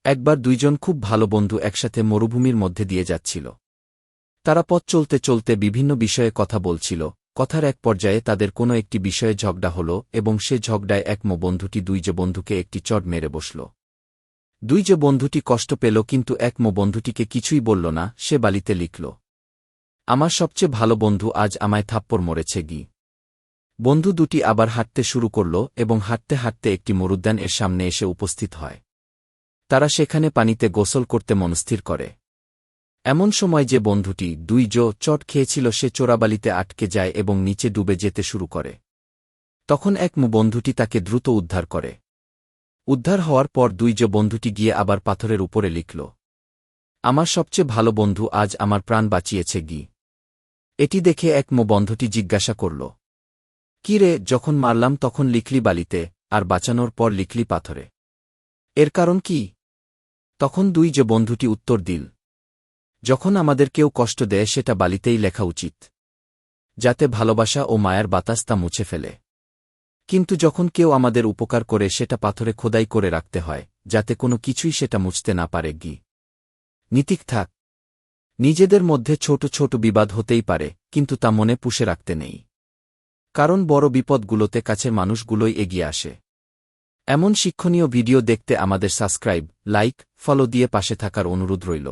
একবার দুইজন খুব ভালো বন্ধু একসাথে মরুভূমির মধ্যে দিয়ে যাচ্ছিল। তারা পথ চলতে চলতে বিভিন্ন বিষয়ে কথা বলছিল। কথার এক পর্যায়ে তাদের কোনো একটি বিষয়ে ঝগড়া হল এবং সে ঝগড়ায় এক বন্ধুটি দুই যে বন্ধুকে একটি চড় মেরে বসল। দুই যে বন্ধুটি কষ্ট পেল, কিন্তু এক বন্ধুটিকে কিছুই বলল না। সে বালিতে লিখল, আমার সবচেয়ে ভালো বন্ধু আজ আমায় থাপ্পড় মরেছে গি। বন্ধু দুটি আবার হাঁটতে শুরু করল এবং হাঁটতে হাঁটতে একটি মরুদ্যান এর সামনে এসে উপস্থিত হয়। তারা সেখানে পানিতে গোসল করতে মনস্থির করে। এমন সময় যে বন্ধুটি দুই চট খেয়েছিল সে চোরাবালিতে আটকে যায় এবং নিচে ডুবে যেতে শুরু করে। তখন এক বন্ধুটি তাকে দ্রুত উদ্ধার করে। উদ্ধার হওয়ার পর দুই বন্ধুটি গিয়ে আবার পাথরের উপরে লিখল, আমার সবচেয়ে ভালো বন্ধু আজ আমার প্রাণ বাঁচিয়েছে গি। এটি দেখে এক বন্ধুটি জিজ্ঞাসা করল, কি রে, যখন মারলাম তখন লিখলি বালিতে, আর বাঁচানোর পর লিখলি পাথরে, এর কারণ কি? তখন দুই বন্ধুটি উত্তর দিল, যখন আমাদের কেউ কষ্ট দেয় সেটা বালিতেই লেখা উচিত, যাতে ভালোবাসা ও মায়ার বাতাস তা মুছে ফেলে। কিন্তু যখন কেউ আমাদের উপকার করে সেটা পাথরে খোদাই করে রাখতে হয়, যাতে কোনো কিছুই সেটা মুছতে না পারে গি। নীতিক থাক। নিজেদের মধ্যে ছোট ছোট বিবাদ হতেই পারে, কিন্তু তা মনে পুষে রাখতে নেই, কারণ বড় বিপদগুলোতে কাছের মানুষগুলোই এগিয়ে আসে। এমন শিক্ষণীয় ভিডিও দেখতে আমাদের সাবস্ক্রাইব, লাইক, ফলো দিয়ে পাশে থাকার অনুরোধ রইল।